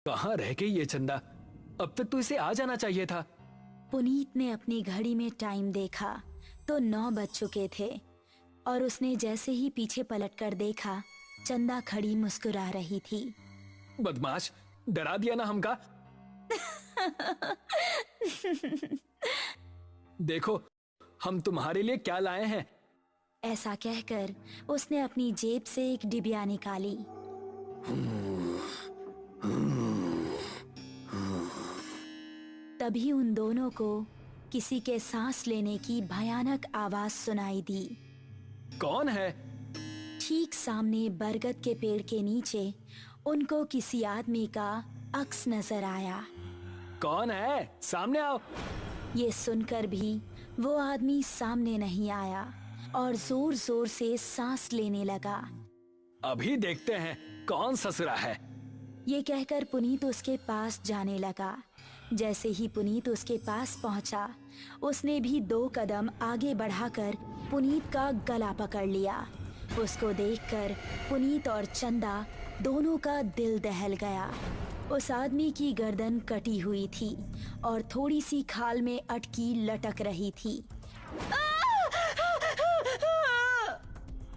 कहाँ रह गई ये चंदा? अब तक तो इसे आ जाना चाहिए था। पुनीत ने अपनी घड़ी में टाइम देखा तो 9 बज चुके थे और उसने जैसे ही पीछे पलटकर देखा, चंदा खड़ी मुस्कुरा रही थी। बदमाश, डरा दिया ना हमका। देखो हम तुम्हारे लिए क्या लाए हैं। ऐसा कहकर उसने अपनी जेब से एक डिबिया निकाली। तभी उन दोनों को किसी के सांस लेने की भयानक आवाज सुनाई दी। कौन है? ठीक सामने बरगद के पेड़ के नीचे उनको किसी आदमी का अक्स नजर आया। कौन है? सामने आओ। ये सुनकर भी वो आदमी सामने नहीं आया और जोर जोर से सांस लेने लगा। अभी देखते हैं कौन ससुरा है। ये कहकर पुनीत उसके पास जाने लगा। जैसे ही पुनीत उसके पास पहुंचा, उसने भी 2 कदम आगे बढ़ाकर पुनीत का गला पकड़ लिया। उसको देखकर पुनीत और चंदा दोनों का दिल दहल गया। उस आदमी की गर्दन कटी हुई थी और थोड़ी सी खाल में अटकी लटक रही थी।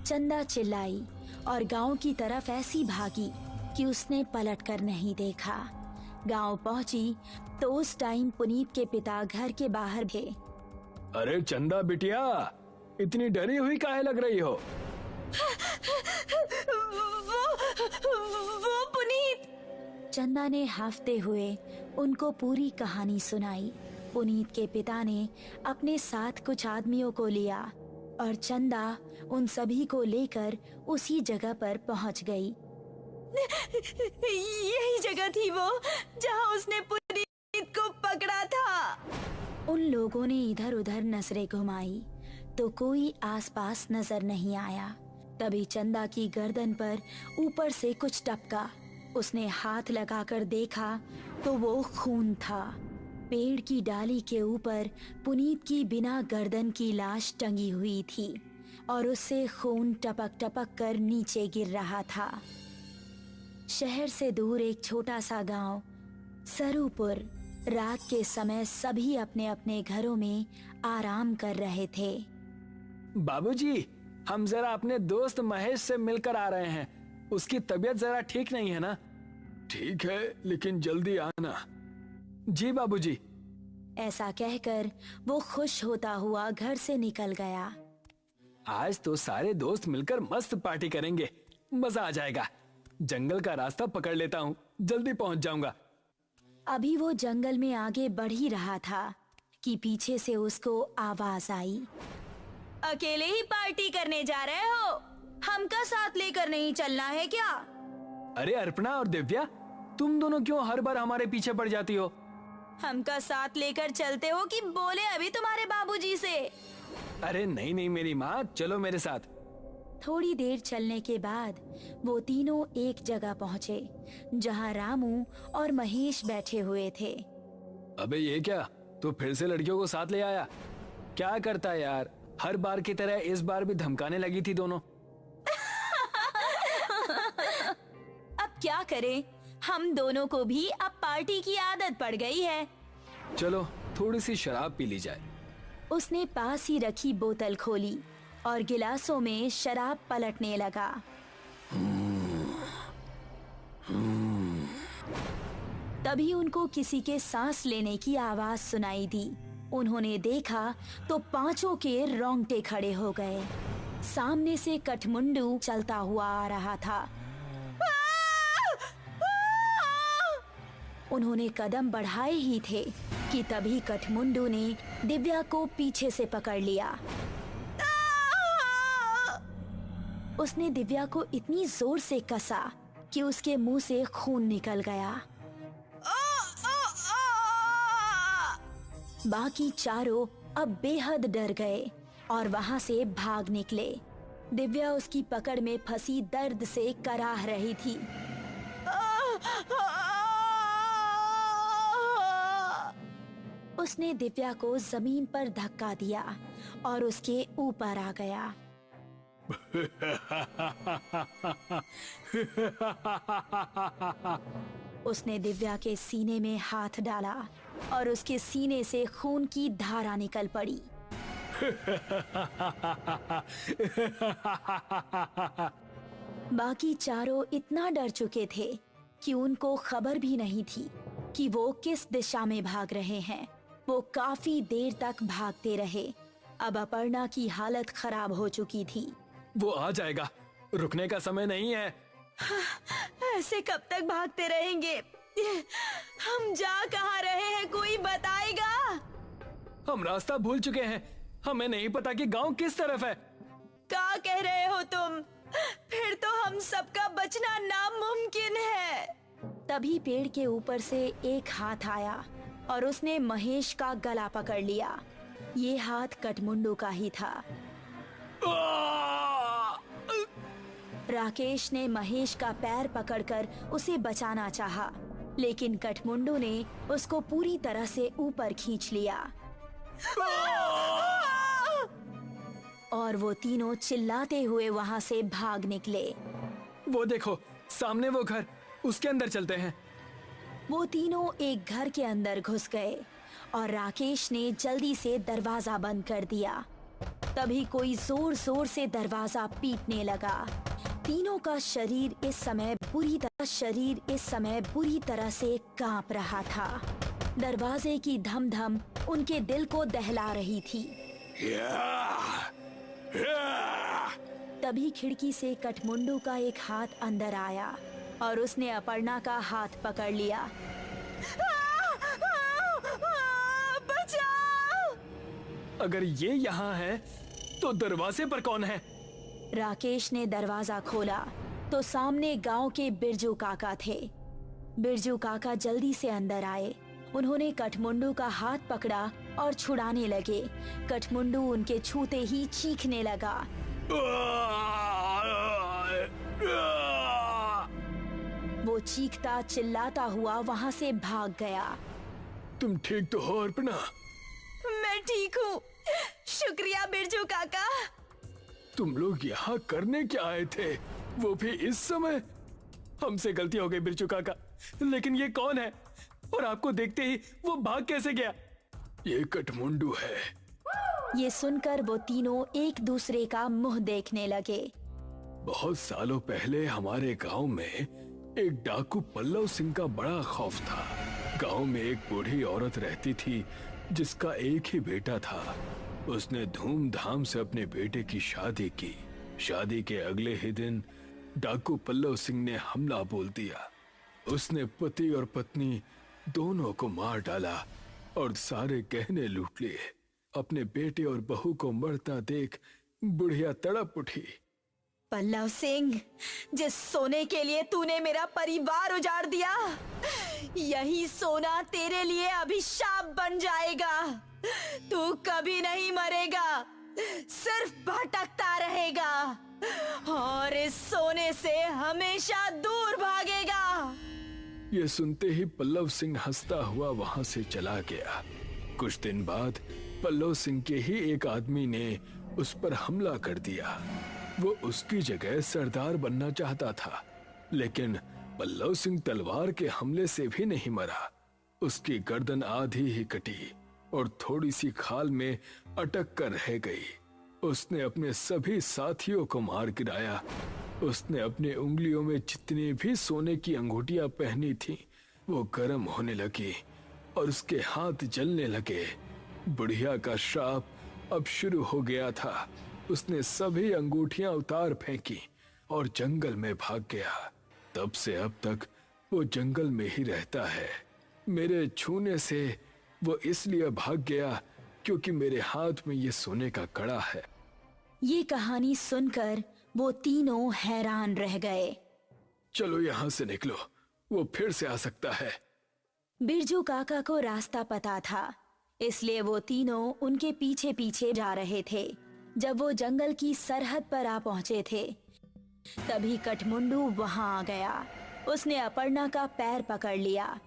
चंदा चिल्लाई और गांव की तरफ ऐसी भागी कि उसने पलटकर नहीं देखा। गांव पहुंची तो उस टाइम पुनीत के पिता घर के बाहर थे। अरे चंदा बिटिया, इतनी डरी हुई काहे लग रही हो? वो पुनीत। चंदा ने हाफते हुए उनको पूरी कहानी सुनाई। पुनीत के पिता ने अपने साथ कुछ आदमियों को लिया और चंदा उन सभी को लेकर उसी जगह पर पहुंच गई। यही जगह थी वो जहां उसने पुनीत को पकड़ा था। उन लोगों ने इधर उधर नजरें घुमाई तो कोई आसपास नजर नहीं आया। तभी चंदा की गर्दन पर ऊपर से कुछ टपका। उसने हाथ लगाकर देखा तो वो खून था। पेड़ की डाली के ऊपर पुनीत की बिना गर्दन की लाश टंगी हुई थी और उससे खून टपक टपक कर नीचे गिर रहा था। शहर से दूर एक छोटा सा गांव सरूपुर। रात के समय सभी अपने अपने घरों में आराम कर रहे थे। बाबूजी, हम जरा अपने दोस्त महेश से मिलकर आ रहे हैं। उसकी तबीयत जरा ठीक नहीं है ना? ठीक है, लेकिन जल्दी आना। जी बाबूजी। ऐसा कहकर वो खुश होता हुआ घर से निकल गया। आज तो सारे दोस्त मिलकर मस्त पार्टी करेंगे, मजा आ जाएगा। जंगल का रास्ता पकड़ लेता हूँ, जल्दी पहुँच जाऊंगा। अभी वो जंगल में आगे बढ़ ही रहा था कि पीछे से उसको आवाज आई। अकेले ही पार्टी करने जा रहे हो? हमका साथ लेकर नहीं चलना है क्या? अरे अर्पणा और दिव्या, तुम दोनों क्यों हर बार हमारे पीछे पड़ जाती हो? हमका साथ लेकर चलते हो कि बोले अभी तुम्हारे बाबूजी से? अरे नहीं नहीं मेरी माँ, चलो मेरे साथ। थोड़ी देर चलने के बाद वो तीनों एक जगह पहुँचे जहाँ रामू और महेश बैठे हुए थे। अबे ये क्या, तू फिर से लड़कियों को साथ ले आया? क्या करता है यार, हर बार की तरह इस बार भी धमकाने लगी थी दोनों। अब क्या करें, हम दोनों को भी अब पार्टी की आदत पड़ गई है। चलो थोड़ी सी शराब पी ली जाए। उसने पास ही रखी बोतल खोली और गिलासों में शराब पलटने लगा। तभी उनको किसी के सांस लेने की आवाज सुनाई दी। उन्होंने देखा तो पांचों के रोंगटे खड़े हो गए। सामने से कठमुंडू चलता हुआ आ रहा था। उन्होंने कदम बढ़ाए ही थे कि तभी कठमुंडू ने दिव्या को पीछे से पकड़ लिया। उसने दिव्या को इतनी जोर से कसा कि उसके मुंह से खून निकल गया। बाकी चारों अब बेहद डर गए और वहां से भाग निकले। दिव्या उसकी पकड़ में फंसी दर्द से कराह रही थी। उसने दिव्या को जमीन पर धक्का दिया और उसके ऊपर आ गया। उसने दिव्या के सीने में हाथ डाला और उसके सीने से खून की धारा निकल पड़ी। बाकी चारों इतना डर चुके थे कि उनको खबर भी नहीं थी कि वो किस दिशा में भाग रहे हैं। वो काफी देर तक भागते रहे। अब अपर्णा की हालत खराब हो चुकी थी। वो आ जाएगा, रुकने का समय नहीं है। ऐसे कब तक भागते रहेंगे? हम जा कहाँ रहे हैं, कोई बताएगा? हम रास्ता भूल चुके हैं, हमें नहीं पता कि गांव किस तरफ है। क्या कह रहे हो तुम? फिर तो हम सबका बचना नामुमकिन है। तभी पेड़ के ऊपर से एक हाथ आया और उसने महेश का गला पकड़ लिया। ये हाथ कठमुंडू का ही था। राकेश ने महेश का पैर पकड़कर उसे बचाना चाहा, लेकिन कठमुंडू ने उसको पूरी तरह से ऊपर खींच लिया और वो तीनों चिल्लाते हुए वहाँ से भाग निकले। वो देखो, सामने वो घर, उसके अंदर चलते हैं। वो तीनों एक घर के अंदर घुस गए और राकेश ने जल्दी से दरवाजा बंद कर दिया। तभी कोई जोर जोर से दरवाजा पीटने लगा। तीनों का शरीर इस समय बुरी तरह से कांप रहा था। दरवाजे की धम धम उनके दिल को दहला रही थी। तभी खिड़की से कठमुंडू का एक हाथ अंदर आया और उसने अपर्णा का हाथ पकड़ लिया। बचाओ! अगर ये यहाँ है तो दरवाजे पर कौन है? राकेश ने दरवाजा खोला तो सामने गांव के बिरजू काका थे। बिरजू काका जल्दी से अंदर आए। उन्होंने कठमुंडू का हाथ पकड़ा और छुड़ाने लगे। कठमुंडू उनके छूते ही चीखने लगा। वो चीखता चिल्लाता हुआ वहाँ से भाग गया। तुम ठीक तो हो अर्पणा? मैं ठीक हूँ, शुक्रिया बिरजू काका। तुम लोग यहाँ करने क्या आए थे, वो भी इस समय? हमसे गलती हो गई बिरजू काका, लेकिन ये कौन है और आपको देखते ही वो भाग कैसे गया? ये कठमुंडू है। ये सुनकर वो तीनों एक दूसरे का मुंह देखने लगे। बहुत सालों पहले हमारे गांव में एक डाकू पल्लव सिंह का बड़ा खौफ था। गांव में एक बूढ़ी औरत रहती थी जिसका एक ही बेटा था। उसने धूमधाम से अपने बेटे की शादी की। शादी के अगले ही दिन डाकू पल्लव सिंह ने हमला बोल दिया। उसने पति और पत्नी दोनों को मार डाला और सारे गहने लूट लिए। अपने बेटे और बहू को मरता देख बुढ़िया तड़प उठी। पल्लव सिंह, जिस सोने के लिए तूने मेरा परिवार उजाड़ दिया, यही सोना तेरे लिए अभिशाप बन जाएगा। तू कभी नहीं मरेगा, सिर्फ भटकता रहेगा और इस सोने से हमेशा दूर भागेगा। ये सुनते ही पल्लव सिंह हंसता हुआ वहां से चला गया। कुछ दिन बाद पल्लव सिंह के ही एक आदमी ने उस पर हमला कर दिया। वो उसकी जगह सरदार बनना चाहता था, लेकिन पल्लव सिंह तलवार के हमले से भी नहीं मरा। उसकी गर्दन आधी ही कटी और थोड़ी सी खाल में अटक कर रह गई। उसने अपने सभी साथियों को मार गिराया। उसने अपने उंगलियों में जितनी भी सोने की अंगूठियां पहनी थीं, वो गर्म होने लगी और उसके हाथ जलने लगे। बुढ़िया का श्राप अब शुरू हो गया था। उसने सभी अंगूठियां उतार फेंकी और जंगल में भाग गया। तब से अब तक वो जंगल में ही रहता है। मेरे छूने से वो इसलिए भाग गया क्योंकि मेरे हाथ में ये सोने का कड़ा है। ये कहानी सुनकर वो तीनों हैरान रह गए। चलो यहाँ से निकलो, वो फिर से आ सकता है। बिरजू काका को रास्ता पता था, इसलिए वो तीनों उनके पीछे पीछे जा रहे थे। जब वो जंगल की सरहद पर आ पहुंचे थे, तभी कठमुंडू वहां आ गया। उसने अपर्णा का पैर पकड़ लिया।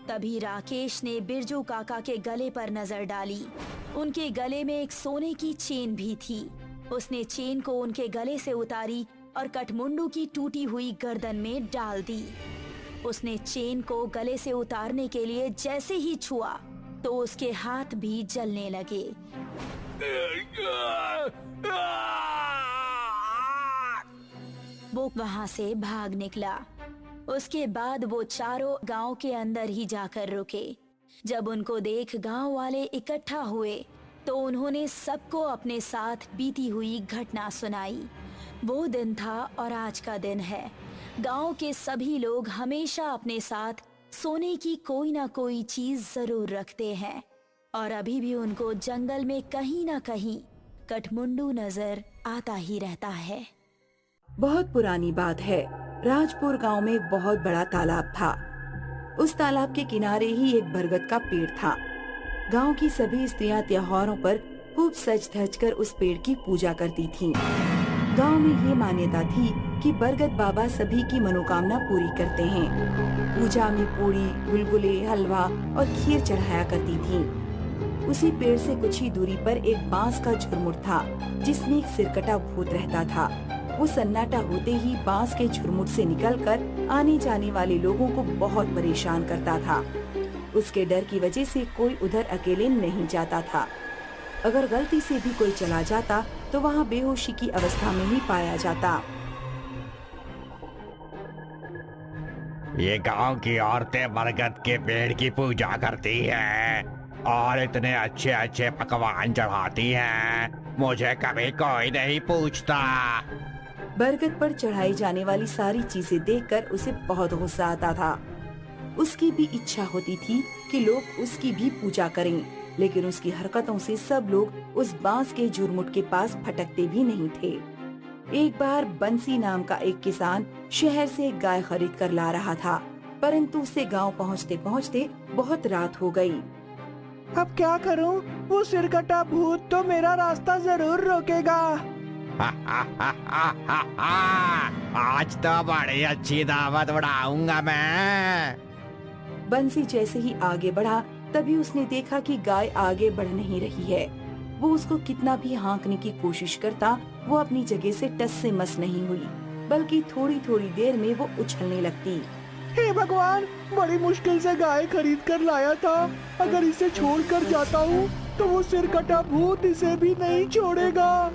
तभी राकेश ने बिरजू काका के गले पर नजर डाली। उनके गले में एक सोने की चेन भी थी। उसने चेन को उनके गले से उतारी और कठमुंडू की टूटी हुई गर्दन में डाल दी। उसने चेन को गले से उतारने के लिए जैसे ही छुआ तो उसके हाथ भी जलने लगे। वो वहां से भाग निकला। उसके बाद वो चारों गांव के अंदर ही जाकर रुके। जब उनको देख गांव वाले इकट्ठा हुए तो उन्होंने सबको अपने साथ बीती हुई घटना सुनाई। वो दिन था और आज का दिन है। गांव के सभी लोग हमेशा अपने साथ सोने की कोई ना कोई चीज जरूर रखते हैं और अभी भी उनको जंगल में कहीं ना कहीं कठमुंडू नजर आता ही रहता है। बहुत पुरानी बात है। राजपुर गांव में एक बहुत बड़ा तालाब था। उस तालाब के किनारे ही एक बरगद का पेड़ था। गांव की सभी स्त्रियां त्योहारों पर खूब सज धज कर उस पेड़ की पूजा करती थीं। गांव में ये मान्यता थी कि बरगद बाबा सभी की मनोकामना पूरी करते हैं। पूजा में पूड़ी, गुलगुले, हलवा और खीर चढ़ाया करती थीं। उसी पेड़ से कुछ ही दूरी पर एक बांस का झुरमुट था जिसमें एक सिरकटा भूत रहता था। वो सन्नाटा होते ही बांस के झुरमुट से निकलकर आने जाने वाले लोगों को बहुत परेशान करता था। उसके डर की वजह से कोई उधर अकेले नहीं जाता था। अगर गलती से भी कोई चला जाता तो वहाँ बेहोशी की अवस्था में ही पाया जाता। ये गांव की औरतें बरगद के पेड़ की पूजा करती हैं और इतने अच्छे अच्छे पकवान चढ़ाती हैं। मुझे कभी कोई नहीं पूछता। बरगद पर चढ़ाई जाने वाली सारी चीजें देखकर उसे बहुत गुस्सा आता था। उसकी भी इच्छा होती थी कि लोग उसकी भी पूजा करें, लेकिन उसकी हरकतों से सब लोग उस बांस के झुरमुट के पास भटकते भी नहीं थे। एक बार बंसी नाम का एक किसान शहर से एक गाय खरीद कर ला रहा था, परंतु उसे गांव पहुंचते पहुंचते बहुत रात हो गई। अब क्या करूं? वो सिरकटा भूत तो मेरा रास्ता जरूर रोकेगा। आज तो बड़ी अच्छी दावत उड़ाऊंगा मैं। बंसी जैसे ही आगे बढ़ा तभी उसने देखा कि गाय आगे बढ़ नहीं रही है। वो उसको कितना भी हाँकने की कोशिश करता, वो अपनी जगह से टस से मस नहीं हुई, बल्कि थोड़ी थोड़ी देर में वो उछलने लगती। हे भगवान, बड़ी मुश्किल से गाय खरीद कर लाया था। अगर इसे छोड़कर जाता हूँ तो वो सिरकटा भूत इसे भी नहीं छोड़ेगा।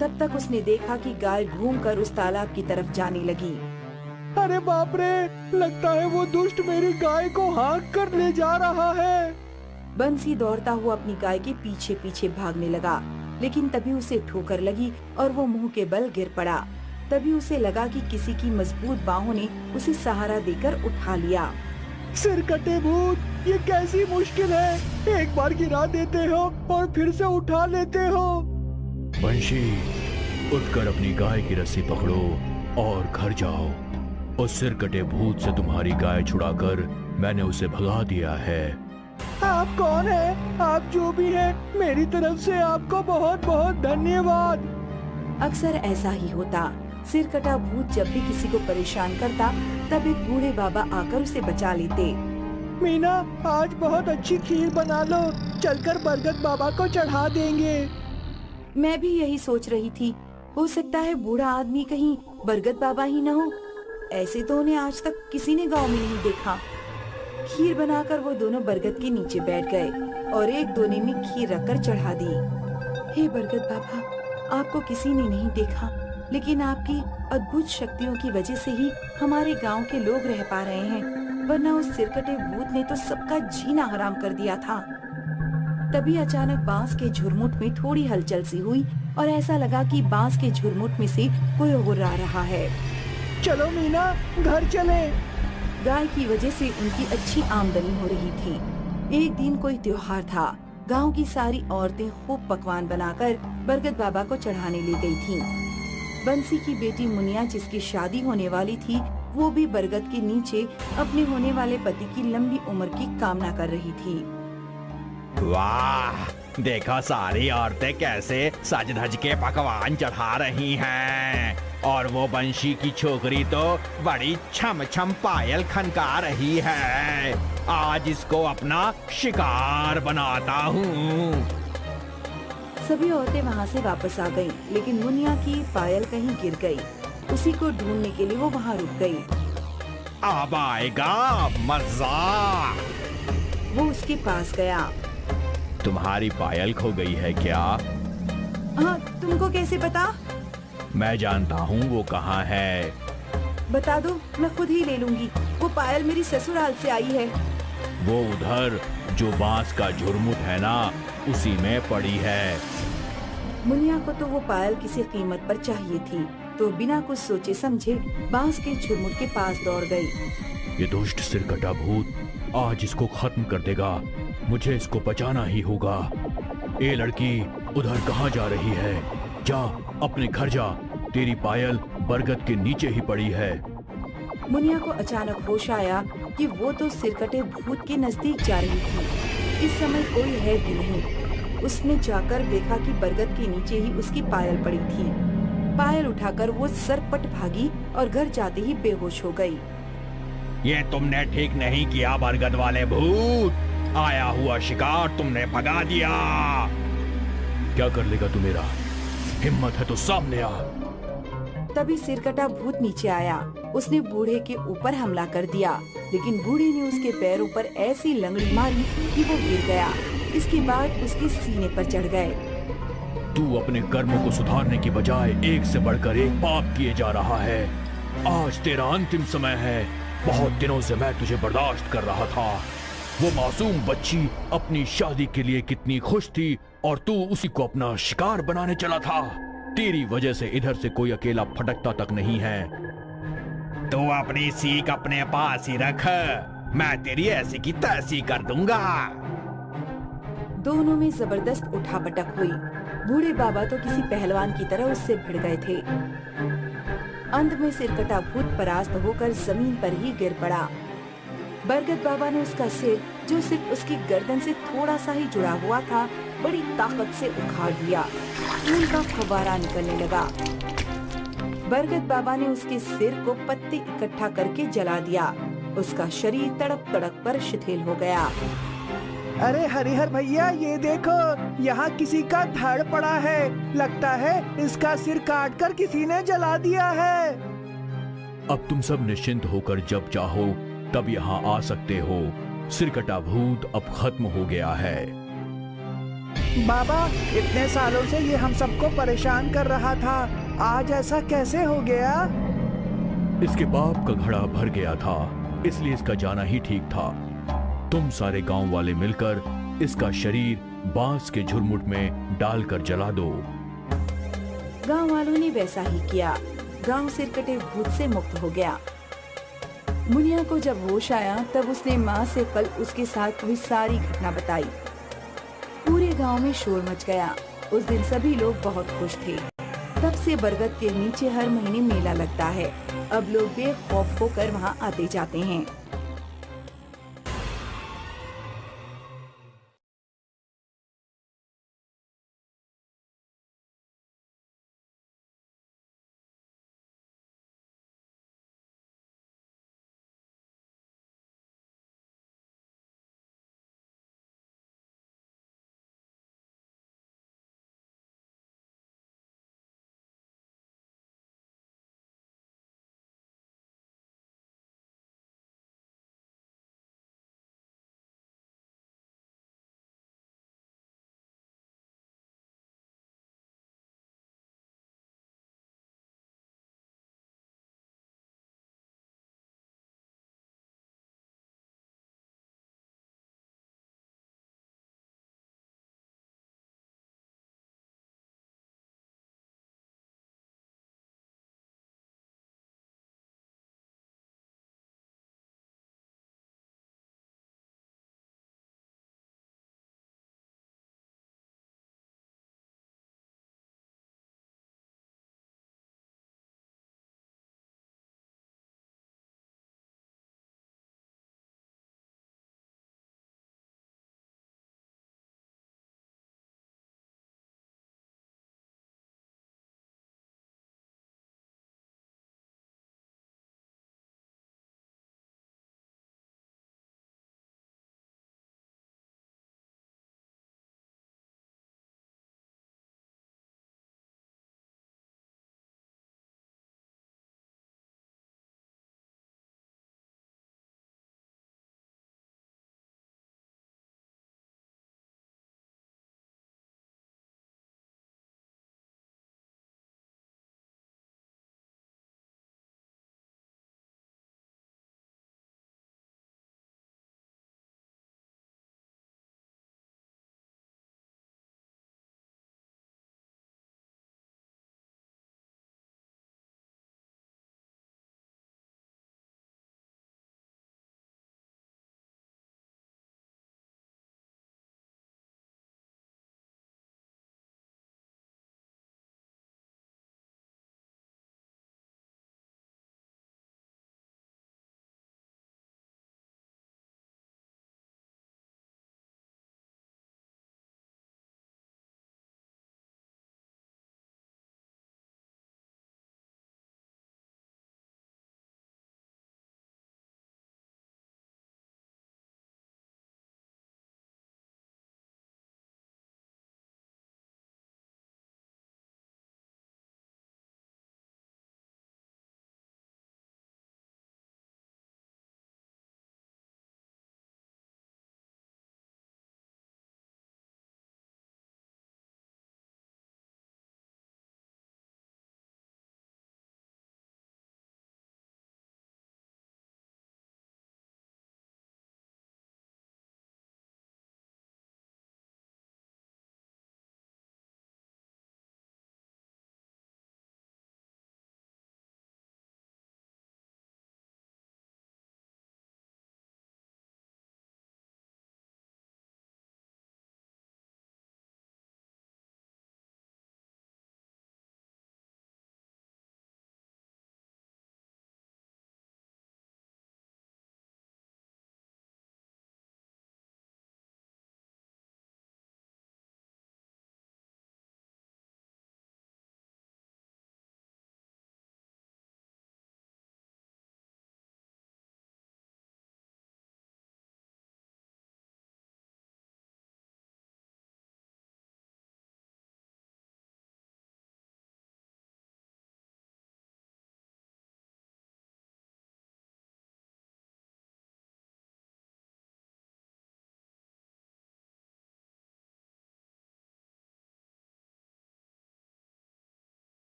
तब तक उसने देखा कि गाय घूमकर उस तालाब की तरफ जाने लगी। अरे बाप रे, लगता है वो दुष्ट मेरी गाय को हाँक कर ले जा रहा है। बंसी दौड़ता हुआ अपनी गाय के पीछे पीछे भागने लगा, लेकिन तभी उसे ठोकर लगी और वो मुंह के बल गिर पड़ा। तभी उसे लगा कि किसी की मजबूत बाहों ने उसे सहारा देकर उठा लिया। सिरकटे भूत, ये कैसी मुश्किल है। एक बार गिरा देते हो और फिर से उठा लेते हो। बंशी, उठकर अपनी गाय की रस्सी पकड़ो और घर जाओ। उस सिरकटे भूत से तुम्हारी गाय छुड़ाकर मैंने उसे भगा दिया है। आप कौन है? आप जो भी है, मेरी तरफ से आपको बहुत बहुत धन्यवाद। अक्सर ऐसा ही होता। सिरकटा भूत जब भी किसी को परेशान करता, तब एक बूढ़े बाबा आकर उसे बचा लेते। मीना, आज बहुत अच्छी खीर बना लो, चलकर बरगद बाबा को चढ़ा देंगे। मैं भी यही सोच रही थी। हो सकता है बूढ़ा आदमी कहीं बरगद बाबा ही न हो। ऐसे तो उन्हें आज तक किसी ने गांव में नहीं देखा। खीर बनाकर वो दोनों बरगद के नीचे बैठ गए और एक दोने में खीर रखकर चढ़ा दी। हे बरगद बाबा, आपको किसी ने नहीं देखा, लेकिन आपकी अद्भुत शक्तियों की वजह से ही हमारे गांव के लोग रह पा रहे हैं, वरना उस सिरकटे भूत ने तो सबका जीना हराम कर दिया था। तभी अचानक बांस के झुरमुट में थोड़ी हलचल सी हुई और ऐसा लगा कि बांस के झुरमुट में से कोई और आ रहा है। चलो मीना, घर चले। गाय की वजह से उनकी अच्छी आमदनी हो रही थी। एक दिन कोई त्योहार था। गांव की सारी औरतें खूब पकवान बनाकर बरगद बाबा को चढ़ाने ले गई थीं। बंसी की बेटी मुनिया, जिसकी शादी होने वाली थी, वो भी बरगद के नीचे अपने होने वाले पति की लंबी उम्र की कामना कर रही थी। वाह, देखो सारी औरतें कैसे सज धज के पकवान चढ़ा रही हैं और वो बंशी की छोकरी तो बड़ी छम छम पायल खनका रही है। आज इसको अपना शिकार बनाता हूँ। सभी औरतें वहाँ से वापस आ गईं, लेकिन मुनिया की पायल कहीं गिर गई। उसी को ढूंढने के लिए वो वहाँ रुक गई। अब आएगा मजा। वो उसके पास गया। तुम्हारी पायल खो गई है क्या? हाँ, तुमको कैसे पता? मैं जानता हूँ वो कहाँ है। बता दो, मैं खुद ही ले लूंगी। वो पायल मेरी ससुराल से आई है। वो उधर जो बांस का झुरमुट है ना, उसी में पड़ी है। मुनिया को तो वो पायल किसी कीमत पर चाहिए थी, तो बिना कुछ सोचे समझे बांस के झुरमुट के पास दौड़ गई। ये दुष्ट सिरकटा भूत आज इसको खत्म कर देगा। मुझे इसको बचाना ही होगा। ए लड़की, उधर कहाँ जा रही है? जा, अपने घर जा। तेरी पायल बरगद के नीचे ही पड़ी है। मुनिया को अचानक होश आया कि वो तो सिरकटे भूत के नजदीक जा रही थी। इस समय कोई है भी नहीं। उसने जाकर देखा कि बरगद के नीचे ही उसकी पायल पड़ी थी। पायल उठाकर वो सरपट भागी और घर जाते ही बेहोश हो गई। ये तुमने ठीक नहीं किया बरगद वाले भूत। आया हुआ शिकार तुमने भगा दिया। क्या कर लेगा तू मेरा? हिम्मत है तो सामने आ। तभी सिरकटा भूत नीचे आया। उसने बूढ़े के ऊपर हमला कर दिया, लेकिन बूढ़े ने उसके पैरों पर ऐसी लंगड़ी मारी कि वो गिर गया। इसके बाद उसके सीने पर चढ़ गए। तू अपने कर्मों को सुधारने की बजाय एक से बढ़कर एक पाप किए जा रहा है। आज तेरा अंतिम समय है। बहुत दिनों से मैं तुझे बर्दाश्त कर रहा था। वो मासूम बच्ची अपनी शादी के लिए कितनी खुश थी और तू उसी को अपना शिकार बनाने चला था। तेरी वजह से इधर से कोई अकेला फटकता तक नहीं है। तू अपनी सीख अपने पास ही रख। मैं तेरी ऐसी की तैसी कर दूंगा। दोनों में जबरदस्त उठापटक हुई। बूढ़े बाबा तो किसी पहलवान की तरह उससे भिड़ गए थे। अंत में सिरकटा भूत परास्त होकर जमीन पर ही गिर पड़ा। बरगद बाबा ने उसका सिर, जो सिर्फ उसकी गर्दन से थोड़ा सा ही जुड़ा हुआ था, बड़ी ताकत से उखाड़ दिया। खून का फव्वारा निकलने लगा। बरगद बाबा ने उसके सिर को पत्ते इकट्ठा करके जला दिया। उसका शरीर तड़प तड़प कर शिथिल हो गया। अरे हरिहर भैया, ये देखो, यहाँ किसी का धड़ पड़ा है। लगता है इसका सिर काटकर किसी ने जला दिया है। अब तुम सब निश्चिंत होकर जब चाहो तब यहाँ आ सकते हो। सिरकटा भूत अब खत्म हो गया है। बाबा, इतने सालों से ये हम सबको परेशान कर रहा था, आज ऐसा कैसे हो गया? इसके पाप का घड़ा भर गया था, इसलिए इसका जाना ही ठीक था। तुम सारे गांव वाले मिलकर इसका शरीर बांस के झुरमुट में डालकर जला दो। गांव वालों ने वैसा ही किया। गांव सिरकटे भूत से मुक्त हो गया। मुनिया को जब होश आया तब उसने माँ से कल उसके साथ हुई सारी घटना बताई। पूरे गांव में शोर मच गया। उस दिन सभी लोग बहुत खुश थे। तब से बरगद के नीचे हर महीने मेला लगता है। अब लोग बेखौफ होकर वहाँ आते जाते हैं।